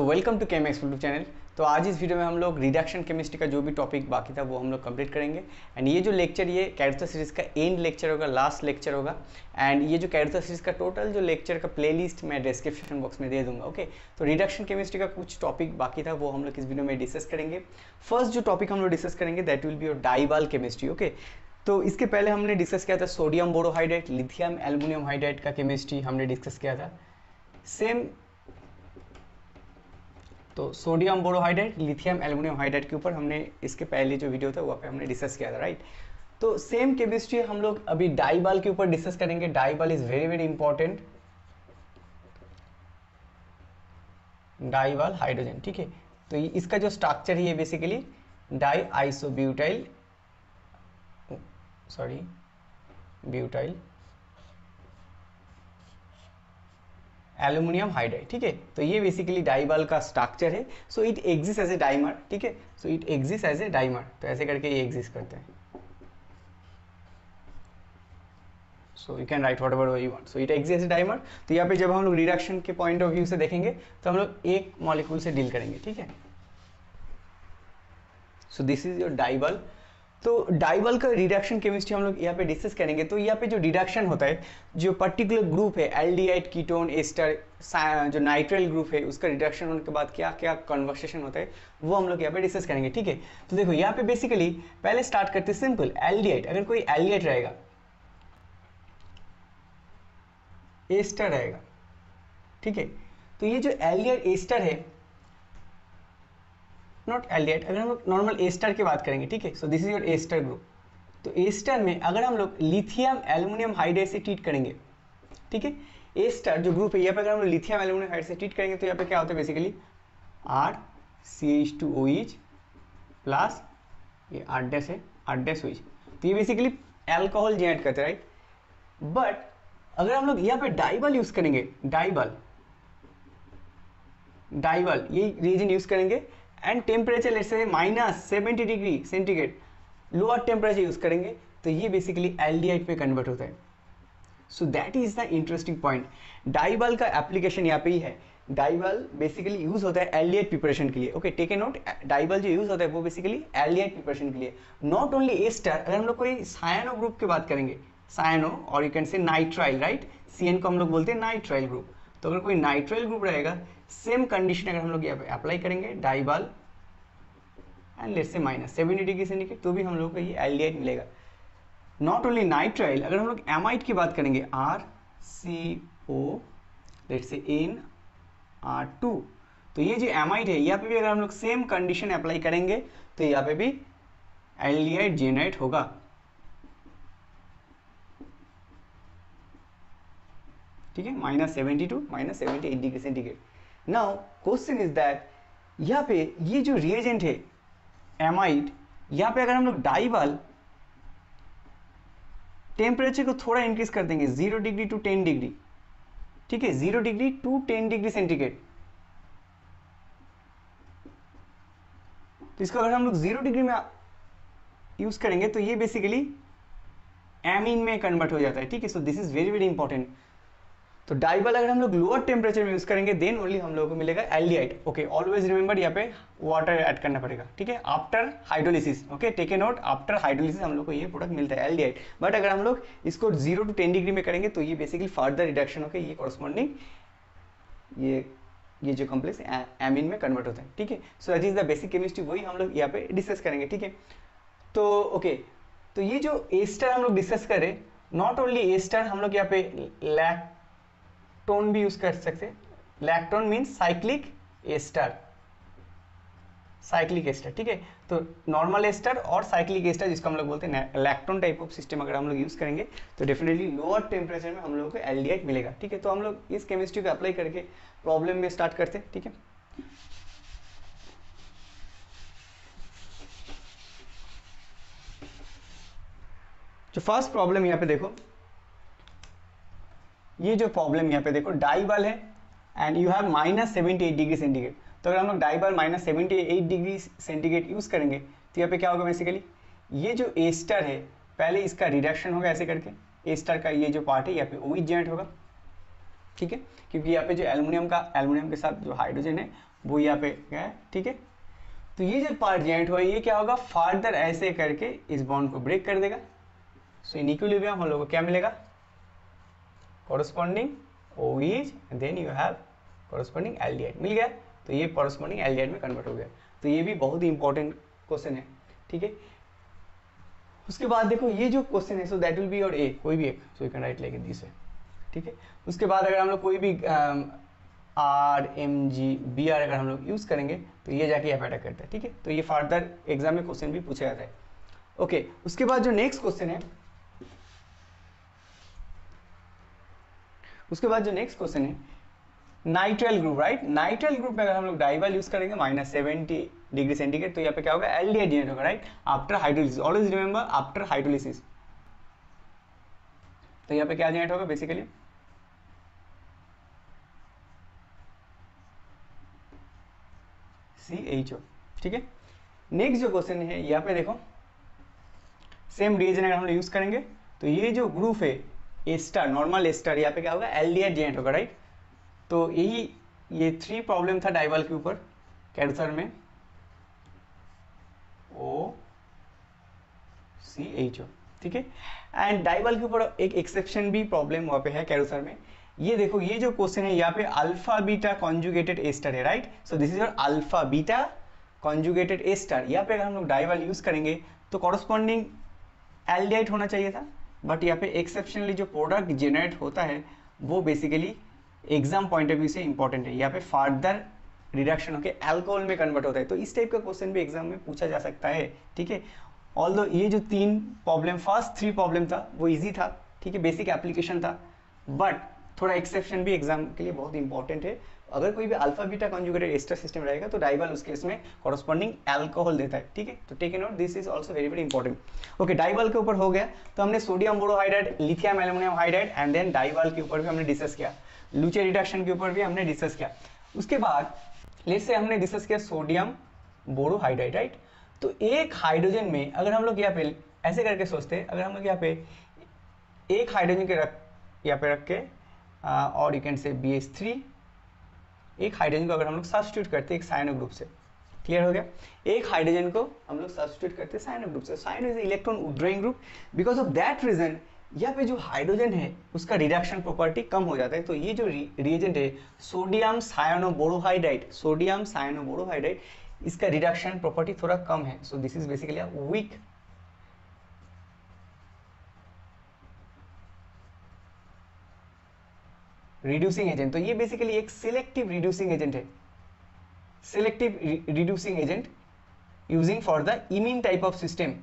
Welcome to Chemex YouTube channel. तो आज इस वीडियो में हम लोग रिडक्शन केमिस्ट्री का जो भी टॉपिक बाकी था वो हम लोग कंप्लीट करेंगे। एंड ये जो लेक्चर ये कैरेक्टर सीरीज का एंड लेक्चर होगा, लास्ट लेक्चर होगा। एंड ये जो कैरेक्टर सीरीज का टोटल जो लेक्चर का प्लेलिस्ट मैं डिस्क्रिप्शन बॉक्स में दे दूंगा। ओके, तो रिडक्शन केमिस्ट्री का कुछ टॉपिक बाकी था वो हम लोग इस वीडियो में डिस्कस करेंगे। फर्स्ट जो टॉपिक हम लोग डिस्कस करेंगे that will be your DIBAL chemistry. Okay, तो इसके पहले हमने डिस्कस किया था sodium borohydrate, lithium aluminium hydride का केमिस्ट्री हमने डिस्कस किया था। सेम तो sodium borohydrate, lithium aluminium hydride के ऊपर हमने इसके पहले जो वीडियो था वहाँ पे हमने डिस्कस किया था, राइट। तो सेम केमिस्ट्री हम लोग अभी डाइबाल के ऊपर डिस्कस करेंगे। DIBAL is very very important, DIBAL hydrogen, ठीक है। तो इसका जो स्ट्रक्चर है ये basically di isobutyl butyl aluminium hydride, ठीक है। तो ये बेसिकली डाइबाल का स्ट्रक्चर है। So it exist as a dimer, ठीक है। So it exist as a dimer, तो ऐसे करके ये एग्जिस्ट करते हैं। So you can write whatever you want. So it exist as a dimer. तो यहाँ पे जब हम लोग रिडक्शन के पॉइंट ऑफ व्यू से देखेंगे तो हम लोग एक मॉलिक्यूल से डील करेंगे, ठीक है। So this is your डाइबाल। तो डाइबाल का रिडक्शन केमिस्ट्री हम लोग यहाँ पे डिस्कस करेंगे। तो यहाँ पे जो रिडक्शन होता है, जो पर्टिकुलर ग्रुप है एल्डिहाइड, कीटोन, एस्टर, जो नाइट्राइल ग्रुप है उसका रिडक्शन होने के बाद क्या क्या कन्वर्सेशन होता है वो हम लोग यहाँ पे डिस्कस करेंगे, ठीक है। तो देखो यहाँ पे बेसिकली पहले स्टार्ट करते हैं सिंपल एल्डिहाइड। अगर कोई एल्डिहाइड रहेगा, एस्टर रहेगा, ठीक है। तो ये जो एल्डिहाइड एस्टर है, नॉट एल्डिहाइड, अगर हम लोग नॉर्मल एस्टर की बात करेंगे, ठीक है। So this is your ester group. तो एस्टर में अगर हम लोग लिथियम एल्युमिनियम हाइड्राइड से ट्रीट करेंगे, ठीक है। एस्टर जो ग्रुप है यहाँ पे अगर हम लोग लिथियम एल्युमिनियम हाइड्राइड से ट्रीट करेंगे तो यहाँ पे क्या होता है बेसिकली RCH2OH प्लस ये R' है, R'OH। तो ये बेसिकली एल्कोहल जनरेट करते हैं, राइट। बट अगर हम लोग यहाँ पे डाइबाल यूज करेंगे, डाइबाल ये रीजन यूज करेंगे and temperature let's say -70 degree centigrade lower temperature use करेंगे तो ये बेसिकली एल्डिहाइड पे कन्वर्ट होता है। So that is the interesting point. डाइबाल का एप्लीकेशन यहाँ पे ही है। डाइबाल बेसिकली यूज होता है एल्डिहाइड प्रिपरेशन के लिए। Okay, take a note, DIBAL जो यूज होता है वो बेसिकली एल्डिहाइड प्रिपरेशन के लिए, नॉट ओनली एस्टर। अगर हम लोग कोई सायनो ग्रुप की बात करेंगे, सायनो और you can say nitrile, right, CN को हम लोग बोलते हैं नाइट्राइल ग्रुप। तो अगर कोई नाइट्राइल ग्रुप रहेगा, सेम कंडीशन अगर हम लोग यहाँ पे अप्लाई करेंगे डाइबाल and let's say -70 degree centigrade, तो भी हम लोग को ये एल्डिहाइड मिलेगा। नॉट ओनली नाइट्राइल, अगर हम लोग एमाइड की बात करेंगे, RCO लेट्स से NR2, तो ये जो एमाइड है यहाँ पे भी अगर हम लोग सेम कंडीशन अप्लाई करेंगे तो यहाँ पे भी एल्डिहाइड जनरेट होगा। ठीक है, -70 to -78 degree centigrade. Now question is that यहाँ पे ये जो रिएजेंट है एमाइड, यहाँ पे अगर हम लोग डाइबाल टेम्परेचर को थोड़ा इंक्रीज कर देंगे 0 डिग्री टू 10 डिग्री, ठीक है, 0 डिग्री टू 10 डिग्री सेंटीग्रेड, तो इसको अगर हम लोग 0 डिग्री में यूज करेंगे तो ये बेसिकली एमीन में कन्वर्ट हो जाता है, ठीक है। So this is very very important. तो डाइबाल अगर हम लोग लोअर टेम्परेचर में यूज करेंगे देन ओनली हम लोगों को मिलेगा एल्डिहाइड। ओके, ऑलवेज रिमेंबर यहाँ पे वाटर ऐड करना पड़ेगा, ठीक है, after hydrolysis. Okay, take a note, after hydrolysis हम लोग को ये प्रोडक्ट मिलता है एल्डिहाइड। बट अगर हम लोग इसको 0 टू 10 डिग्री में करेंगे तो ये बेसिकली फर्दर रिडक्शन होकर ये कॉरस्पॉन्डिंग ये जो कॉम्प्लेक्स एमीन में कन्वर्ट होता है, ठीक है। So that is the basic chemistry, वही हम लोग यहाँ पे डिस्कस करेंगे, ठीक है। तो ओके, तो ये जो एस्टर हम लोग डिस्कस करें, नॉट ओनली एस्टर, हम लोग यहाँ पे लैक्टोन भी यूज कर सकते हैं। लैक्टोन मीन्स साइक्लिक एस्टर, ठीक है। तो नॉर्मल एस्टर और साइक्लिक एस्टर जिसको हम लोग बोलते हैं लैक्टोन टाइप ऑफ सिस्टम अगर हम लोग यूज करेंगे तो डेफिनेटली लोअर टेम्परेचर में हम लोगों को एल्डिहाइड मिलेगा, ठीक है। तो हम लोग इस केमिस्ट्री को अप्लाई करके प्रॉब्लम में स्टार्ट करते हैं, ठीक है। जो फर्स्ट प्रॉब्लम यहाँ पे देखो, ये जो प्रॉब्लम यहाँ पे देखो डाइबाल है and you have -78 degree centigrade. तो अगर हम लोग डाइबाल -78 डिग्री सेंटीग्रेड यूज करेंगे तो यहाँ पे क्या होगा बेसिकली, ये जो एस्टर है पहले इसका रिडक्शन होगा ऐसे करके, एस्टर का ये जो पार्ट है यहाँ पे OH जनरेट होगा, ठीक है, क्योंकि यहाँ पे जो एल्युमिनियम के साथ जो हाइड्रोजन है वो यहाँ पे क्या है, ठीक है। तो ये जो पार्ट ज्वाइंट हुआ ये क्या होगा, फर्दर ऐसे करके इस बॉन्ड को ब्रेक कर देगा। सो इन इक्विलिब्रियम हम लोग को क्या मिलेगा, corresponding OH, then you have corresponding aldehyde मिल गया। तो ये कॉरस्पॉन्डिंग एल्डिहाइड में कन्वर्ट हो गया। तो ये भी बहुत ही इंपॉर्टेंट क्वेश्चन है, ठीक है। उसके बाद देखो ये जो क्वेश्चन है, so that will be your A, कोई भी एक, so you can write like this है, ठीक है। उसके बाद अगर हम लोग कोई भी RMG BR अगर हम लोग यूज करेंगे तो ये जाके यहाँ पे अटैक करता है, ठीक है। तो ये फर्दर एग्जाम में क्वेश्चन भी पूछा जाता है। ओके, उसके बाद जो नेक्स्ट क्वेश्चन है, nitrile group, right. Nitrile group में अगर हम लोग डाइवल यूज करेंगे -70 डिग्री सेंटीग्रेड, तो यहाँ पे क्या होगा, एल्डिहाइड जनरेट होगा, right, after hydrolysis. Always remember after hydrolysis. तो यहाँ पे क्या जनरेट होगा बेसिकली, CHO, ठीक है। नेक्स्ट जो क्वेश्चन है यहाँ पे देखो, सेम रिएजन अगर हम लोग यूज करेंगे तो ये जो ग्रुप है एस्टर, नॉर्मल एस्टर, यहाँ पे क्या होगा, एल्डिहाइड जनरेट होगा, राइट। तो यही ये 3 प्रॉब्लम था डाइवल के ऊपर कैंसर में, OCHO, ठीक है। एंड डाइवल के ऊपर एक एक्सेप्शन भी प्रॉब्लम वहाँ पे है कैरोसर में। ये देखो ये जो क्वेश्चन है यहाँ पे अल्फा बीटा कॉन्जुगेटेड एस्टर है, right. So this is your alpha beta conjugated ester. यहाँ पे अगर हम लोग डाइवल यूज करेंगे तो कॉरस्पॉन्डिंग एल्डिहाइड होना चाहिए था, बट यहाँ पे एक्सेप्शनली जो प्रोडक्ट जनरेट होता है वो basically exam point of view से इंपॉर्टेंट है। यहाँ पे फर्दर रिडक्शन होकर अल्कोहल में कन्वर्ट होता है। तो इस टाइप का क्वेश्चन भी एग्जाम में पूछा जा सकता है, ठीक है। ऑल्दो ये जो 3 प्रॉब्लम, फर्स्ट 3 प्रॉब्लम था वो इजी था, ठीक है, बेसिक एप्लीकेशन था, बट थोड़ा एक्सेप्शन भी एग्जाम के लिए बहुत इंपॉर्टेंट है। अगर कोई भी alpha beta conjugated ester system रहेगा तो डाइवल उस केस में कॉरस्पॉन्डिंग अल्कोहल देता है, ठीक है। तो take a note, this is also very very important. Okay, DIBAL के ऊपर हो गया। तो हमने sodium borohydride, lithium aluminium hydride and then DIBAL के ऊपर भी हमने डिस्कस किया, लुचे रिडक्शन के ऊपर भी हमने डिस्कस किया। उसके बाद लेट्स से हमने डिस्कस किया सोडियम बोरोहाइड्राइड, राइट। तो एक हाइड्रोजन में अगर हम लोग यहाँ पे ऐसे करके सोचते हैं, अगर हम लोग यहाँ पे एक हाइड्रोजन के यहाँ पे रख के और यू कैन से BH3, एक हाइड्रोजन को अगर हम लोग सब्स्टिट्यूट करते हैं एक साइनो ग्रुप से, क्लियर हो गया। एक हाइड्रोजन को हम लोग सब्स्टिट्यूट करते हैं साइनो ग्रुप से। Cyano is electron withdrawing group, because of that reason यहाँ पे जो हाइड्रोजन है उसका रिडक्शन प्रॉपर्टी कम हो जाता है। तो ये जो रिएजेंट है सोडियम साइनोबोरोहाइड्राइड, सोडियम साइनोबोरोहाइड्राइड, इसका रिडक्शन प्रॉपर्टी थोड़ा कम है। So this is basically a weak reducing agent. तो ये बेसिकली एक सिलेक्टिव रिड्यूसिंग एजेंट है, selective reducing agent using for the imine type of system,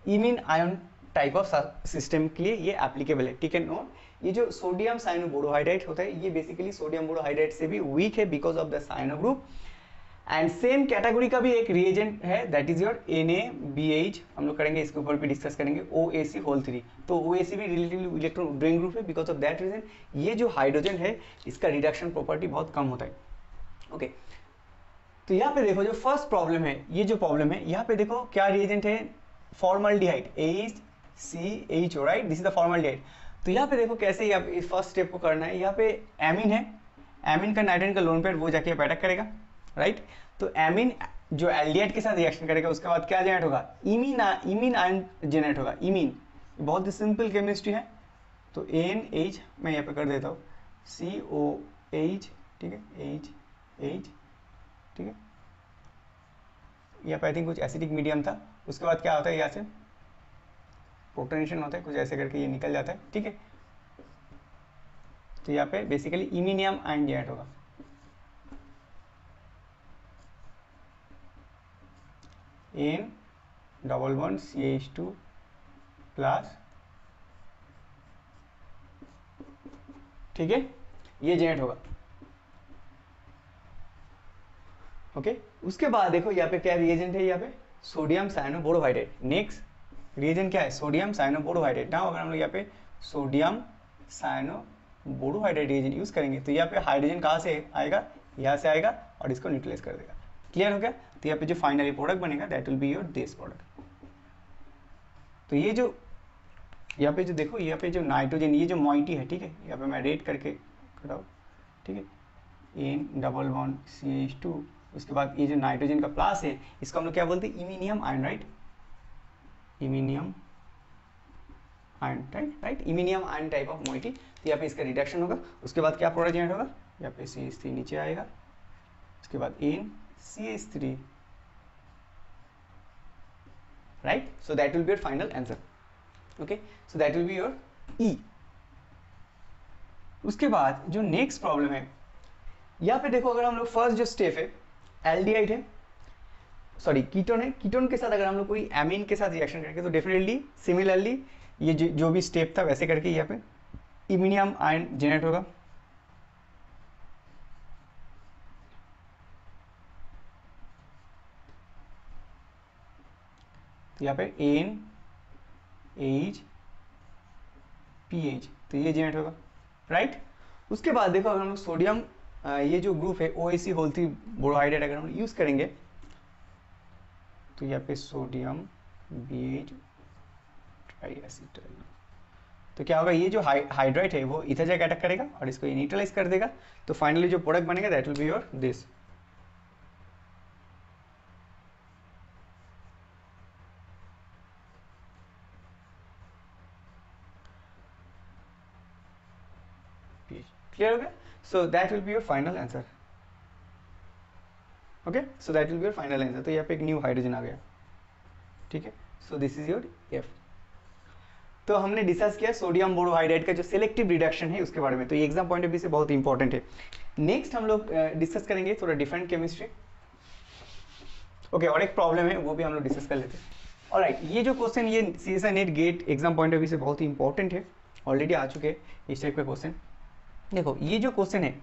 imine ion type of system के लिए ये एप्लीकेबल है, ठीक है। नो, ये जो सोडियम साइनोबोरोहाइड्राइड होता है ये बेसिकली सोडियम बोरोहाइड्राइड से भी वीक है because of the cyano group. And same category का भी एक रिएजेंट है दैट इज योर NaBH, हम लोग करेंगे इसके ऊपर भी डिस्कस करेंगे, OAC3। तो OAC भी रिलेटिवली इलेक्ट्रॉन विथड्रॉइंग ग्रुप है, बिकॉज ऑफ दैट रीजन ये जो हाइड्रोजन है इसका रिडक्शन प्रॉपर्टी बहुत कम होता है। ओके, तो यहाँ पे देखो जो फर्स्ट प्रॉब्लम है, ये जो प्रॉब्लम है यहाँ पे देखो क्या रिएजेंट है, formaldehyde HCHO, right, this is the formaldehyde. तो यहाँ पे देखो कैसे इस फर्स्ट स्टेप को करना है। यहाँ पे एमीन है, एमीन का नाइट्रोजन का लोन पेयर वो जाके अटैक करेगा, राइट। तो एमीन जो एल्डिहाइड के साथ रिएक्शन करेगा उसके बाद क्या जनरेट होगा, इमीन आयन जनरेट होगा। इमीन बहुत ही सिंपल केमिस्ट्री है। तो NH मैं यहाँ पे कर देता हूँ COH, ठीक है, H, ठीक है। यहाँ पे आई थिंक कुछ एसिडिक मीडियम था। उसके बाद क्या होता है, यहाँ से प्रोटोनेशन होता है, कुछ ऐसे करके ये निकल जाता है, ठीक है। तो यहाँ पे बेसिकली इमीनियम आयन जनरेट होगा। N CH2 प्लस, ठीक है, ये जनरेट होगा। ओके, उसके बाद देखो यहाँ पे क्या रिएजेंट है, यहाँ पे सोडियम साइनोबोरोहाइड्रेट। नेक्स्ट रिएजेंट क्या है, सोडियम साइनोबोरोहाइड्रेट। नाउ अगर हम लोग यहाँ पे सोडियम साइनोबोरोहाइड्रेट रिएजेंट यूज करेंगे तो यहाँ पे हाइड्रोजन कहाँ से आएगा, यहाँ से आएगा और इसको न्यूट्रलाइज कर देगा, क्लियर हो गया। तो यहाँ पे जो फाइनली प्रोडक्ट बनेगा that will be your this product. तो ये जो यहाँ पे जो देखो यहाँ पे जो नाइट्रोजन, ये जो मॉइटी है, ठीक है, यहाँ पे मैं रेड करके कराऊँ, ठीक है, इन डबल बॉन्ड CH2, उसके बाद ये जो नाइट्रोजन का प्लस है इसको हम लोग क्या बोलते हैं, iminium ion, right, iminium ion, right, iminium ion type of moiety. तो यहाँ पे इसका रिडक्शन होगा, उसके बाद क्या प्रोडक्ट जनरेट होगा, यहाँ पे CH3 नीचे आएगा, उसके बाद इन CH3, right, so that will be your final answer. Okay, so that will be your E। उसके बाद जो नेक्स्ट प्रॉब्लम है, यहाँ पे देखो, अगर हम लोग फर्स्ट जो स्टेप है एल्डिहाइड है, सॉरी कीटोन है, कीटोन के साथ अगर हम लोग कोई एमीन के साथ रिएक्शन करेंगे तो डेफिनेटली सिमिलरली ये जो भी स्टेप था वैसे करके यहाँ पे इमिनियम आयन जनरेट होगा। तो यहाँ पे NH PH, तो ये जनरेट होगा, राइट। उसके बाद देखो, अगर हम लोग सोडियम ये जो ग्रुप है OAC होल 3 बोरोहाइड्रेट अगर हम यूज करेंगे तो यहाँ पे सोडियम BH ट्राईएसिटाइल, तो क्या होगा, ये जो हाइड्राइड है वो इधर जाकर अटैक करेगा और इसको न्यूट्रलाइज कर देगा, तो फाइनली जो प्रोडक्ट बनेगा that will be your this. Clear हो गया, सो that will be your final answer. Okay, so that will be your final answer. तो यहाँ पे एक न्यू हाइड्रोजन आ गया, ठीक है, so this is your F। तो हमने डिस्कस किया सोडियम बोरोहाइड्रेट का जो सिलेक्टिव रिडक्शन है उसके बारे में, तो ये एग्जाम पॉइंट ऑफ व्यू से बहुत इंपॉर्टेंट है। नेक्स्ट हम लोग डिस्कस करेंगे थोड़ा डिफरेंट केमिस्ट्री। ओके, और एक प्रॉब्लम है वो भी हम लोग डिस्कस कर लेते हैं। ऑलराइट, ये जो क्वेश्चन ये CSI NET GATE exam point of view से बहुत ही इंपॉर्टेंट है, ऑलरेडी आ चुके हैं इस टाइप का क्वेश्चन। देखो, ये जो क्वेश्चन है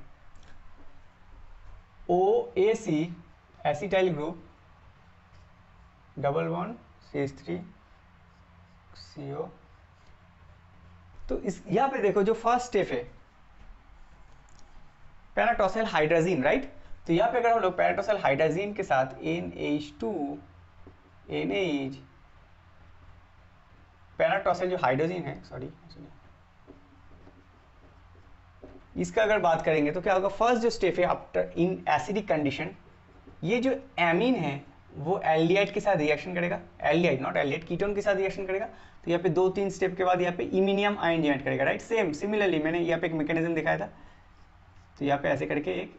OAC acetyl group double bond CH3 CO, तो इस यहाँ पे देखो जो फर्स्ट स्टेप है पेनाटोसाइल हाइड्राजीन, राइट। तो यहाँ पे अगर हम लोग पेनाटोसाइल हाइड्राजीन के साथ NH2 NH, पेनाटोसाइल जो हाइड्रोजन है, सॉरी इसका अगर बात करेंगे तो क्या होगा, फर्स्ट जो स्टेप है आफ्टर इन एसिडिक कंडीशन, ये जो एमीन है वो एल्डिहाइड के साथ रिएक्शन करेगा, एल्डिहाइड नॉट एल्डिहाइड, कीटोन के साथ रिएक्शन करेगा। तो यहाँ पे 2-3 स्टेप के बाद यहाँ पे इमिनियम आयन जनरेट करेगा, राइट। सेम सिमिलरली मैंने यहाँ पे एक मैकेनिज्म दिखाया था, तो यहाँ पे ऐसे करके एक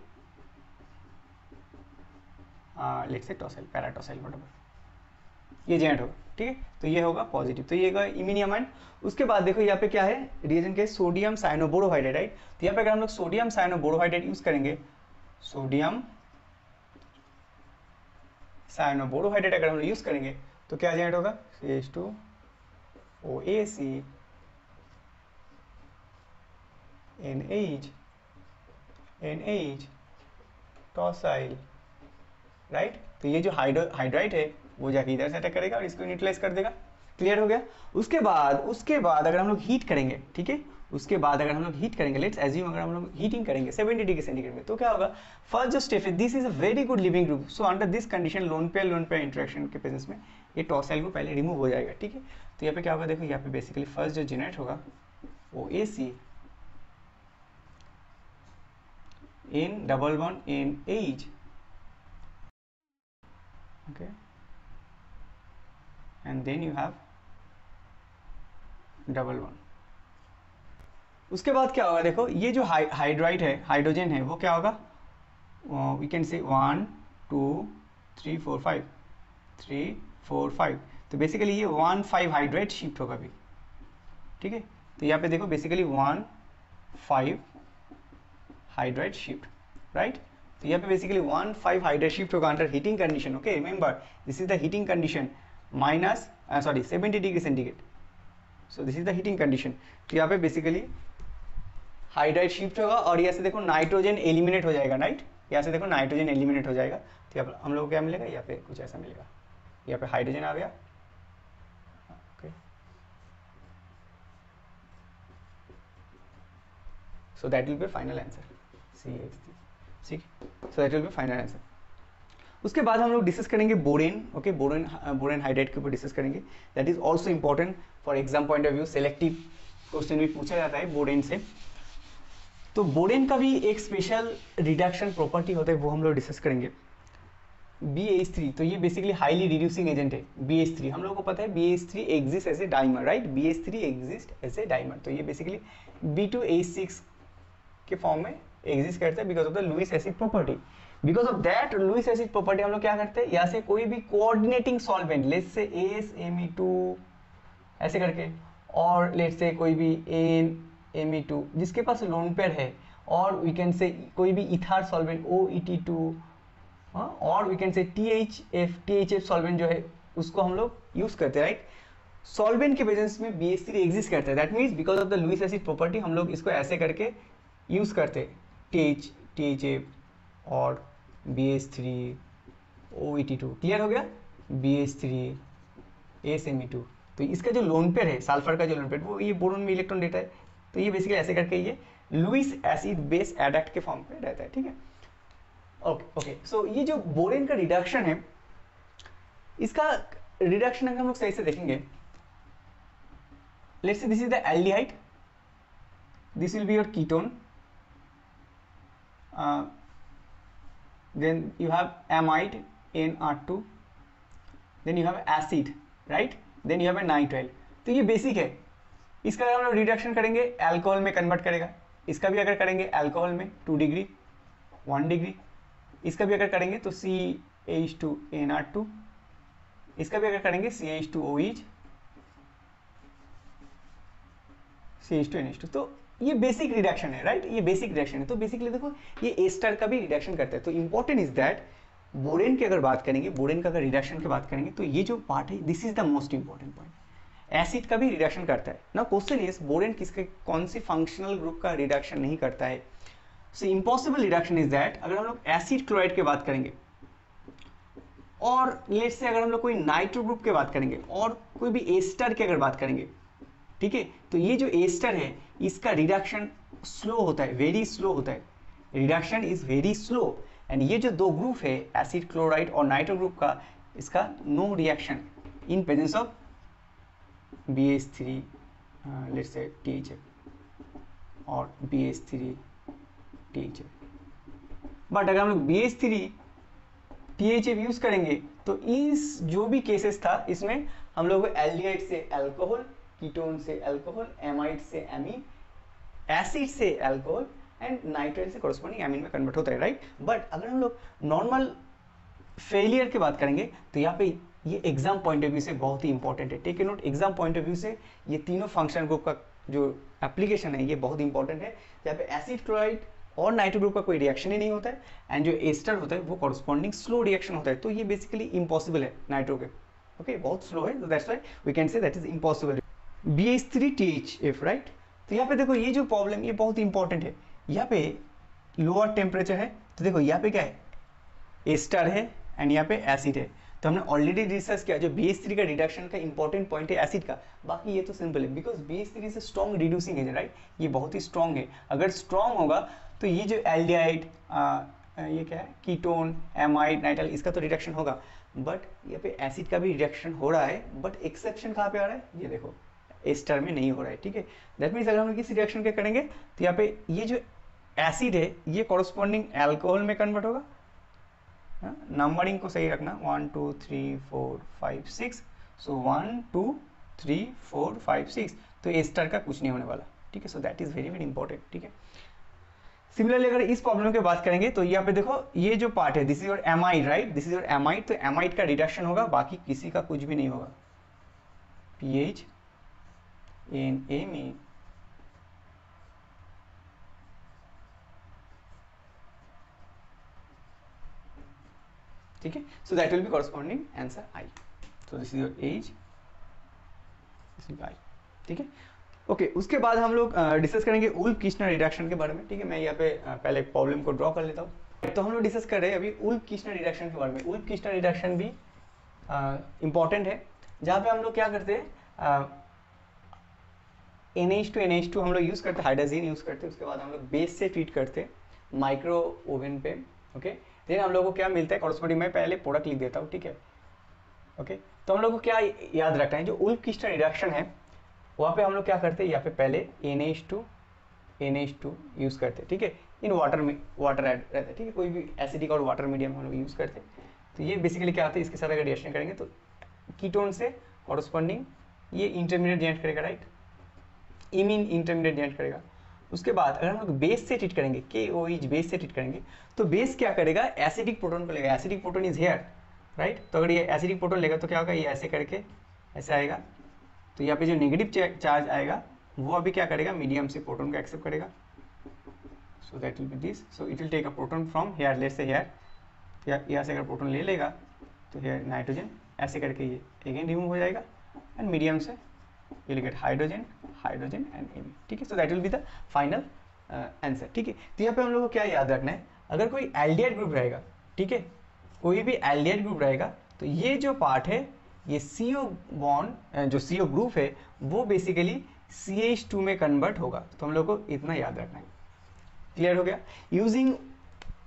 लेट्स से टोसाइल पैराटोसाइल व्हाटएवर ये जनरेट होगा, ठीक है। तो ये होगा पॉजिटिव, तो ये होगा इमिनियम आयन। उसके बाद देखो यहाँ पे क्या है, रिएजेंट के सोडियम साइनोबोरोहाइड्रेट, राइट। तो यहाँ पे अगर हम लोग सोडियम साइनोबोरोहाइड्रेट यूज करेंगे, सोडियम साइनोबोरोहाइड्रेट अगर हम लोग यूज करेंगे तो क्या जनरेट होगा, CH2 OAC NH tosyl, right. तो ये जो हाइड्राइड है वो जाके इधर से अटैक करेगा और इसको न्यूट्रलाइज कर देगा। क्लियर हो गया। उसके बाद अगर हम लोग हीट करेंगे, ठीक है, उसके बाद अगर हम लोग हीट करेंगे, लेट्स एज्यूम अगर हम लोग हीटिंग करेंगे 70 डिग्री सेंटीग्रेड में, तो क्या होगा, फर्स्ट जो स्टेप है, this is a very good leaving group, so under this condition lone pair interaction के प्रेजेंस में ये टॉसाइल को पहले रिमूव हो जाएगा, ठीक है। तो यहाँ पे क्या होगा, देखो यहाँ पे बेसिकली फर्स्ट जो जनरेट होगा OAC in double bond NH, okay, and then you have double bond। उसके बाद क्या होगा, देखो ये जो हाइड्राइड है, हाइड्रोजन है, वो क्या होगा, वी कैन से 1 2 3 4 5 3 4 5, तो बेसिकली ये 1 5 हाइड्राइड शिफ्ट होगा अभी, ठीक है। तो यहाँ पे देखो बेसिकली 1 5 हाइड्राइड शिफ्ट, राइट। तो यहाँ पे बेसिकली 1 5 हाइड्राइड शिफ्ट होगा under heating condition, okay, remember this is the heating condition minus 70 degree centigrade, so this is the heating condition. तो यहाँ पे बेसिकली हाइड्राइड शिफ्ट होगा और यहाँ से देखो नाइट्रोजन एलिमिनेट हो जाएगा, राइट। यहाँ से देखो नाइट्रोजन एलिमिनेट हो जाएगा, तो यहाँ पर हम लोग को क्या मिलेगा, यहाँ पे कुछ ऐसा मिलेगा, यहाँ पे हाइड्रोजन आ गया, okay, so that will be final answer, ठीक, so that will be final answer. उसके बाद हम लोग डिस्कस करेंगे बोरेन, ओके, बोरेन हाइड्राइड के ऊपर डिस्कस करेंगे, that is also important for exam point of view, selective question भी पूछा जाता है बोरेन से। तो बोरेन का भी एक स्पेशल रिडक्शन प्रॉपर्टी होता है, वो हम लोग डिस्कस करेंगे। BH3, तो ये बेसिकली हाईली रिड्यूसिंग एजेंट है। BH3 हम लोगों को पता है BH3 exist as a dimer, right, BH3 exist as a dimer. तो ये बेसिकली B2H6 के फॉर्म में एग्जिस्ट करता है because of the Lewis acid property. Because of that Lewis acid property हम लोग क्या करते हैं, यहाँ से कोई भी coordinating solvent, let's say AsMe2 ऐसे करके, और लेट्स से कोई भी NMe2 जिसके पास लोन पेयर है, और वी कैन से कोई भी इथार सॉल्वेंट OET2, और we can say THF solvent जो है उसको हम लोग यूज करते हैं, राइट। सॉल्वेंट के प्रेजेंस में BH3 एग्जिस्ट करता है, that means because of the Lewis acid property हम लोग इसको ऐसे करके यूज करते हैं, THF और BH3 OET2, क्लियर हो गया, BH3 AsMe2। तो इसका जो लोन पेयर है, सल्फर का जो लोन पेयर, वो ये बोरोन में इलेक्ट्रॉन देता है, तो ये बेसिकली ऐसे करके ये लुईस एसिड बेस एडक्ट के फॉर्म पे रहता है, ठीक है। ओके, सो ये जो बोरेन का रिडक्शन है, इसका रिडक्शन अगर हम लोग सही से देखेंगे, let's say this is the aldehyde, this will be your ketone, then you have amide NR2, then you have acid, right, then you have a nitrile। तो ये बेसिक है। इसका अगर हम लोग रिडक्शन करेंगे अल्कोहल में कन्वर्ट करेगा, इसका भी अगर करेंगे अल्कोहल में 2 डिग्री 1 डिग्री, इसका भी अगर करेंगे तो CH2NR2, इसका भी अगर करेंगे CH2OH, CH2NH2। तो ये बेसिक रिडक्शन है, राइट, ये बेसिक रिडक्शन है। तो बेसिकली देखो ये एस्टर का भी रिडक्शन करता है। तो इंपॉर्टेंट इज दैट बोरेन की अगर बात करेंगे, बोरेन का अगर रिडक्शन की बात करेंगे, तो ये जो पार्ट है this is the most important point. Acid का भी रिडक्शन करता है ना। क्वेश्चन इज बोरेन किसके कौन सी फंक्शनल ग्रुप का रिडक्शन नहीं करता है। सो इम्पॉसिबल रिडक्शन इज दैट अगर हम लोग एसिड क्लोराइड की बात करेंगे, और लेट्स से अगर हम लोग कोई नाइट्रो ग्रुप की बात करेंगे, और कोई भी एस्टर की अगर बात करेंगे, ठीक है, तो ये जो एस्टर है इसका रिडक्शन स्लो होता है, वेरी स्लो होता है, reduction is very slow. And ये जो दो ग्रुप है एसिड क्लोराइड और नाइट्रो ग्रुप का, इसका no reaction in presence of BH3 let's say THF और BH3 THF। बट अगर हम लोग BH3 THF यूज करेंगे तो इस जो भी केसेस था इसमें हम लोग एल्डिहाइड से अल्कोहल, कीटोन से अल्कोहल, एमाइड से एमीन, एसिड से अल्कोहल एंड नाइट्राइल से कॉरस्पॉन्डिंग एमीन में कन्वर्ट होता है, राइट। बट अगर हम लोग नॉर्मल फेलियर की बात करेंगे तो यहाँ पे ये एग्जाम पॉइंट ऑफ व्यू से बहुत ही इंपॉर्टेंट है। Take a note, exam point of view से ये तीनों फंक्शन ग्रुप का जो एप्लीकेशन है ये बहुत इंपॉर्टेंट है, जहाँ पे एसिड क्लोराइड और नाइट्रो ग्रुप का कोई रिएक्शन ही नहीं होता है, एंड जो एस्टर होता है वो कॉरस्पॉन्डिंग स्लो रिएक्शन होता है। तो ये बेसिकली इम्पॉसिबल है नाइट्रो के, ओके, बहुत स्लो है, तो that's why we can say that is impossible. BH3 THF, right. तो यहाँ पे देखो ये जो प्रॉब्लम ये बहुत इंपॉर्टेंट है। यहाँ पे लोअर टेम्परेचर है, तो देखो यहाँ पे क्या है, एस्टर है एंड यहाँ पे एसिड है। तो हमने ऑलरेडी डिस्कस किया जो BH3 का रिडक्शन का इंपॉर्टेंट पॉइंट है एसिड का। बाकी ये तो सिंपल है because BH3 is strong reducing agent, right, ये बहुत ही स्ट्रॉन्ग है। अगर स्ट्रॉन्ग होगा तो ये जो एल्डिहाइड ये क्या है, कीटोन, एमाइड, नाइट्राइल, इसका तो रिडक्शन होगा। बट यहाँ पे एसिड का भी रिडक्शन हो रहा है, बट एक्सेप्शन कहाँ पे आ रहा है, ये देखो एस्टर में नहीं हो रहा है, ठीक है। दैट मीन्स अगर हम लोग इस रिएक्शन के करेंगे तो यहाँ पे ये जो एसिड है ये कॉरस्पॉन्डिंग अल्कोहल में कन्वर्ट होगा। नंबरिंग को सही रखना, 1 2 3 4 5 6, सो 1 2 3 4 5 6, तो एस्टर का कुछ नहीं होने वाला, ठीक है। So that is very very important, ठीक है। सिमिलरली अगर इस प्रॉब्लम की बात करेंगे तो यहाँ पे देखो ये जो पार्ट है this is your amide, right, this is your amide. तो एमाइड का रिडक्शन होगा, बाकी किसी का कुछ भी नहीं होगा। PH NMe, ठीक है। So that will B corresponding answer I। So this is your H, this is I, ठीक है। ओके, उसके बाद हम लोग डिस्कस करेंगे उल्फ-किर्चनर रिडक्शन के बारे में, ठीक है। मैं यहाँ पे पहले प्रॉब्लम को ड्रॉ कर लेता हूँ। तो हम लोग डिस्कस कर रहे हैं अभी उल्फ-किर्चनर रिडक्शन के बारे में। उल्फ-किर्चनर रिडक्शन भी इंपॉर्टेंट है, जहाँ पे हम लोग क्या करते हैं, NH2 हम लोग यूज़ करते हैं, हाइड्रोजन यूज़ करते हैं। उसके बाद हम लोग बेस से ट्रीट करते हैं माइक्रो ओवन पे, ओके। देन हम लोग को क्या मिलता है कॉरस्पॉन्डिंग, मैं पहले प्रोडक्ट लिख देता हूँ, ठीक है, ओके। तो हम लोग को क्या याद रखना है, जो उल्फ-किर्चनर रिडक्शन है वहाँ पे हम लोग क्या करते हैं, यहाँ पे पहले NH2 NH2 यूज़ करते हैं, ठीक है। इन वाटर में वाटर ऐड रहता है, ठीक है, कोई भी एसिडिक और वाटर मीडियम हम लोग यूज़ करते हैं। तो ये बेसिकली क्या होता है, इसके साथ अगर रिएक्शन करेंगे तो कीटोन से कॉरस्पॉन्डिंग ये इंटरमीडिएट जनरेट करेगा, राइट, इमीन इंटरमीडिएट जनरेट करेगा। उसके बाद अगर हम लोग बेस से ट्रीट करेंगे, KOH बेस से ट्रीट करेंगे, तो बेस क्या करेगा, एसिडिक प्रोटोन को लेगा, acidic proton is here, right. तो अगर ये एसिडिक प्रोटोन लेगा तो क्या होगा, ये ऐसे करके ऐसे आएगा, तो यहाँ पे जो नेगेटिव चार्ज आएगा वो अभी क्या करेगा, मीडियम से प्रोटोन को एक्सेप्ट करेगा। So that will be this, so it will take a proton from here, let's say here, यहाँ से अगर प्रोटोन ले लेगा तो हेयर नाइट्रोजन, ऐसे करके ये अगेन रिमूव हो जाएगा, एंड मीडियम से you will get hydrogen and Ame, ठीक है। So that will be the final answer, ठीक है। तो यहाँ पे हम लोग को क्या याद रखना है, अगर कोई एल्डिहाइड ग्रुप रहेगा, ठीक है, कोई भी एल्डिहाइड ग्रुप रहेगा, तो ये जो पार्ट है, ये CO बॉन्ड, जो CO ग्रुप है वो बेसिकली CH2 में कन्वर्ट होगा। तो हम लोग को इतना याद रखना है, क्लियर हो गया। यूजिंग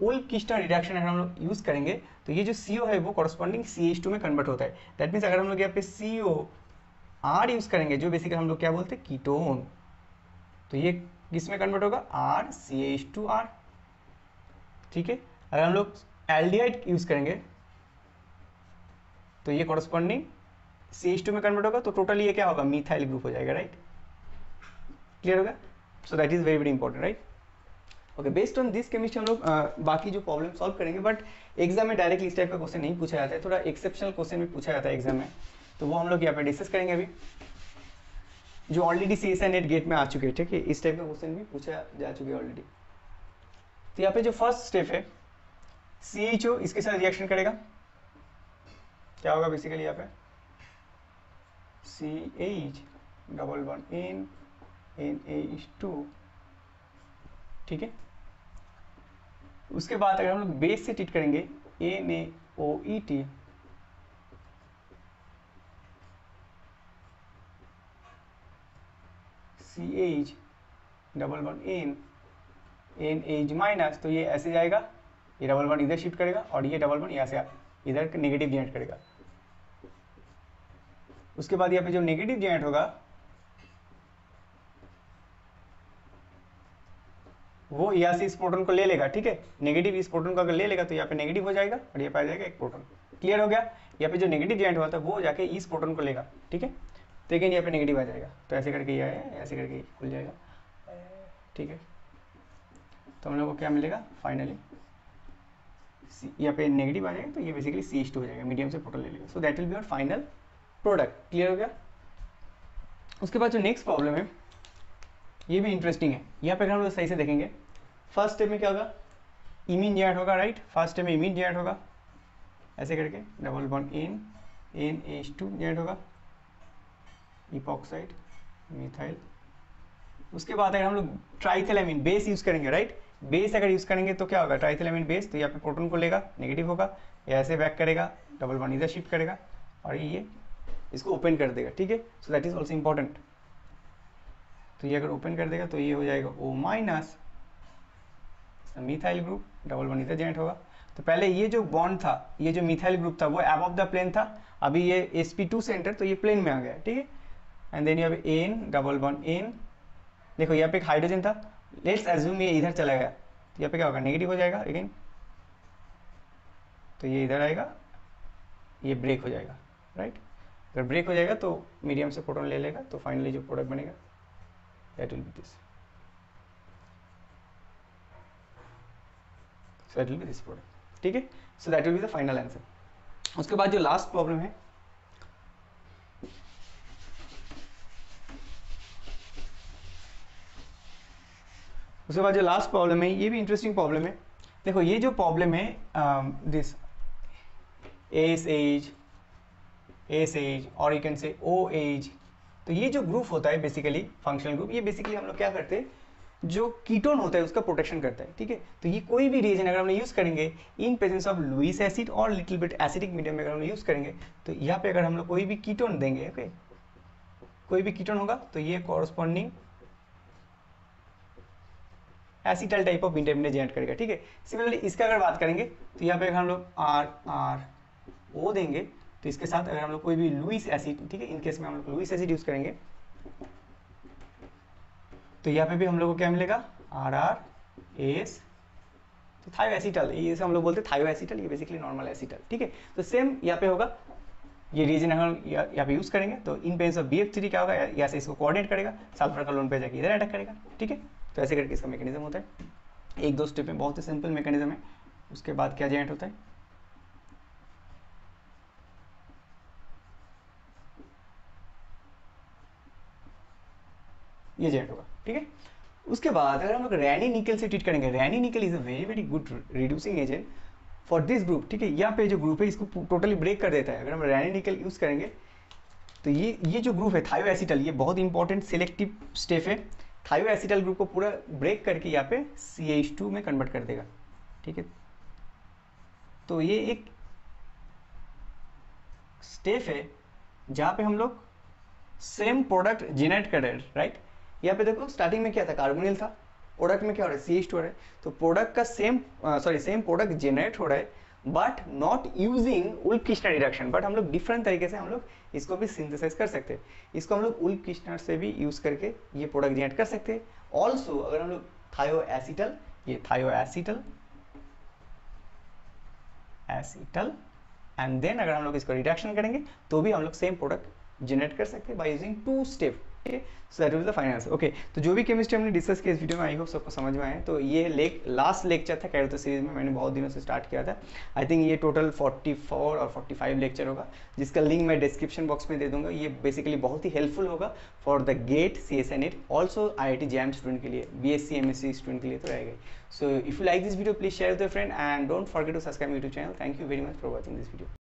उल्फ-किस्टा रिडक्शन अगर हम लोग यूज़ करेंगे तो ये जो CO है वो कॉरस्पॉन्डिंग CH2 में कन्वर्ट होता है। दैट मीन्स अगर हम लोग यहाँ पे COR यूज़ करेंगे, जो बेसिकली हम लोग क्या बोलते हैं, कीटोन, तो ये किस में कन्वर्ट होगा, RCH2R, ठीक है। अगर हम लोग एल्डिहाइड यूज़ करेंगे तो ये कॉरस्पॉन्डिंग CH2 में कन्वर्ट होगा, तो टोटली ये क्या होगा, मिथाइल ग्रुप हो जाएगा, राइट, क्लियर होगा। So that is very very important, right. Okay, based on this chemistry हम लोग बाकी जो प्रॉब्लम सॉल्व करेंगे, बट एग्जाम में डायरेक्टली इस टाइप का क्वेश्चन नहीं पूछा जाता है, थोड़ा एक्सेप्शनल क्वेश्चन भी पूछा जाता है एग्जाम में, तो वो हम लोग यहाँ पे डिस्कस करेंगे अभी, जो ऑलरेडी CSI नेट गेट में आ चुके हैं, ठीक है, इस टाइप का क्वेश्चन भी पूछा जा चुके हैं ऑलरेडी। तो यहाँ पे जो फर्स्ट स्टेप है, CHO इसके साथ रिएक्शन करेगा, क्या होगा बेसिकली यहाँ पे, CH double bond N NH2, ठीक है। उसके बाद अगर हम लोग बेस से ट्रीट करेंगे, NaOET, CH double bond N NH minus, तो ये ऐसे जाएगा, ये डबल बॉन्ड इधर शिफ्ट करेगा और ये डबल बॉन्ड यहाँ से इधर नेगेटिव जनरेट करेगा। उसके बाद यहाँ पे जो नेगेटिव जनरेट होगा वो यहाँ से इस प्रोटॉन को ले लेगा, ठीक है, नेगेटिव इस प्रोटॉन को अगर ले लेगा तो यहाँ पे नेगेटिव हो जाएगा और यहाँ पे आ जाएगा एक प्रोटॉन, क्लियर हो गया। यहाँ पे जो नेगेटिव जनरेट हुआ था वो जाके इस प्रोटॉन को लेगा, ठीक है, तो लेकिन यहाँ पे नेगेटिव आ जाएगा, तो ऐसे करके ये आया, ऐसे करके खुल जाएगा, ठीक है। तो हम लोग को क्या मिलेगा फाइनली, यहाँ पे नेगेटिव आ जाएगा, तो ये बेसिकली CH2 हो जाएगा, मीडियम से प्रोटॉन ले लेगा। So that will be our final product, clear हो गया। उसके बाद जो नेक्स्ट प्रॉब्लम है ये भी इंटरेस्टिंग है, यहाँ पे अगर हम लोग सही से देखेंगे, फर्स्ट स्टेप में क्या होगा, इमीन जनरेट होगा, राइट, फर्स्ट स्टेप में इमीन जनरेट होगा, ऐसे करके डबल बॉन्ड NH2 जनरेट होगा, इपॉक्साइड मिथाइल। उसके बाद अगर हम लोग ट्राइथिलामीन बेस यूज़ करेंगे, राइट, बेस अगर यूज़ करेंगे तो क्या होगा, ट्राइथिलामीन बेस, तो यहाँ पे प्रोटॉन को लेगा, नेगेटिव होगा, या ऐसे बैक करेगा, डबल बॉन्ड इधर शिफ्ट करेगा और ये इसको ओपन कर देगा, ठीक है। So that is also important. तो ये अगर ओपन कर देगा तो ये हो जाएगा O minus methyl group, double bond इधर जनरेट होगा। तो पहले ये जो बॉन्ड था, ये जो मिथाइल ग्रुप था वो अबव द प्लेन था, अभी ये sp2 सेंटर, तो ये प्लेन में आ गया, ठीक है। एंड देन यहाँ पे N डबल बॉन्ड N, देखो यहाँ पे एक हाइड्रोजन था, लेट्स एज्यूम ये इधर चला गया, तो यहाँ पे क्या होगा, नेगेटिव हो जाएगा अगेन, तो ये इधर आएगा, ये ब्रेक हो जाएगा, राइट। अगर ब्रेक हो जाएगा तो मीडियम से प्रोटॉन ले लेगा, तो फाइनली जो प्रोडक्ट बनेगा that will be this, so that will be this product, ठीक है। So that will be the final answer. उसके बाद जो लास्ट प्रॉब्लम है, उसके बाद जो लास्ट प्रॉब्लम है ये भी इंटरेस्टिंग प्रॉब्लम है। देखो ये जो प्रॉब्लम है, दिस ASH और यू कैन से OH, तो ये जो ग्रुप होता है बेसिकली फंक्शनल ग्रुप, ये बेसिकली हम लोग क्या करते हैं, जो कीटोन होता है उसका प्रोटेक्शन करता है, ठीक है। तो ये कोई भी रिएजेंट अगर हम यूज़ करेंगे in presence of Lewis acid और लिटिल बिट एसिडिक मीडियम में अगर हम यूज़ करेंगे, तो यहाँ पे अगर हम लोग कोई भी कीटोन देंगे, ओके, कोई भी कीटोन होगा तो ये corresponding acetal type of intermediate generate करेगा, ठीक है। सिमिलरली इसका अगर बात करेंगे तो यहाँ पे अगर हम लोग RO देंगे, तो इसके साथ अगर हम लोग कोई भी लुईस एसिड, ठीक है, इन केस में हम लोग लुईस एसिड यूज़ करेंगे, तो यहाँ पे भी हम लोग को क्या मिलेगा, RRAS, तो थायोएसिटल, ये से हम लोग बोलते हैं थायोएसिटल, ये बेसिकली नॉर्मल एसिटल, ठीक है। तो सेम यहाँ पे होगा, ये रीजन हम यहाँ पे यूज करेंगे, तो इन पेंस ऑफ BF3 क्या होगा, यहाँ से इसको कोऑर्डिनेट करेगा, सल्फर का लोन पे जाके इधर अटैक करेगा, ठीक है। तो ऐसे करके इसका मैकेनिज्म होता है, एक दो स्टेप में, बहुत ही सिंपल मैकेनिज्म है। उसके बाद क्या जनरेट होता है, ये जनरेट होगा, ठीक है। उसके बाद अगर हम लोग रैनी निकल से ट्रीट करेंगे, रैनी निकल is a very very good reducing agent for this group, ठीक है। यहाँ पे जो ग्रुप है इसको टोटली ब्रेक कर देता है। अगर हम रैनी निकल यूज करेंगे तो ये जो ग्रुप है थायोएसिटल, ये बहुत इंपॉर्टेंट सिलेक्टिव स्टेप है, थायोएसिटल ग्रुप को पूरा ब्रेक करके यहाँ पे CH2 में कन्वर्ट कर देगा, ठीक है। तो ये एक स्टेप है जहाँ पे हम लोग सेम प्रोडक्ट जेनरेट कर रहे हैं, राइट। यहाँ पे देखो स्टार्टिंग में क्या था, कार्बोनिल था, प्रोडक्ट में क्या हो रहा है, CH2 हो रहा है। तो प्रोडक्ट का सेम प्रोडक्ट जेनरेट हो रहा है, but not using Wolff Kishner reduction, but हम लोग डिफरेंट तरीके से हम लोग इसको भी सिंथेसाइज कर सकते हैं। इसको हम लोग उल्फ-किस्टनर से भी यूज करके ये प्रोडक्ट जेनरेट कर सकते हैं। ऑल्सो अगर हम लोग थायोएसिटल, ये थायोएसिटल एंड देन अगर हम लोग इसको रिडक्शन करेंगे तो भी हम लोग सेम प्रोडक्ट जनरेट कर सकते हैं बाय यूजिंग 2 स्टेप, ठीक है। So that was the final answer. Okay, तो जो भी केमिस्ट्री हमने डिस्कस किया इस वीडियो में, आई होप सबको समझ में आए। तो ये लास्ट लेक्चर था कैरोतो सीरीज में, मैंने बहुत दिनों से स्टार्ट किया था। आई थिंक ये टोटल 44 और 45 लेक्चर होगा, जिसका लिंक मैं डिस्क्रिप्शन बॉक्स में दे दूंगा। ये बेसिकली बहुत ही हेल्पफुल होगा for the GATE, CSA NET, also IIT JAM student के लिए, BSc MSc स्टूडेंट के लिए तो रहेगा। So if you like this video please share with your friend and don't forget to subscribe YouTube channel. Thank you very much for watching this video.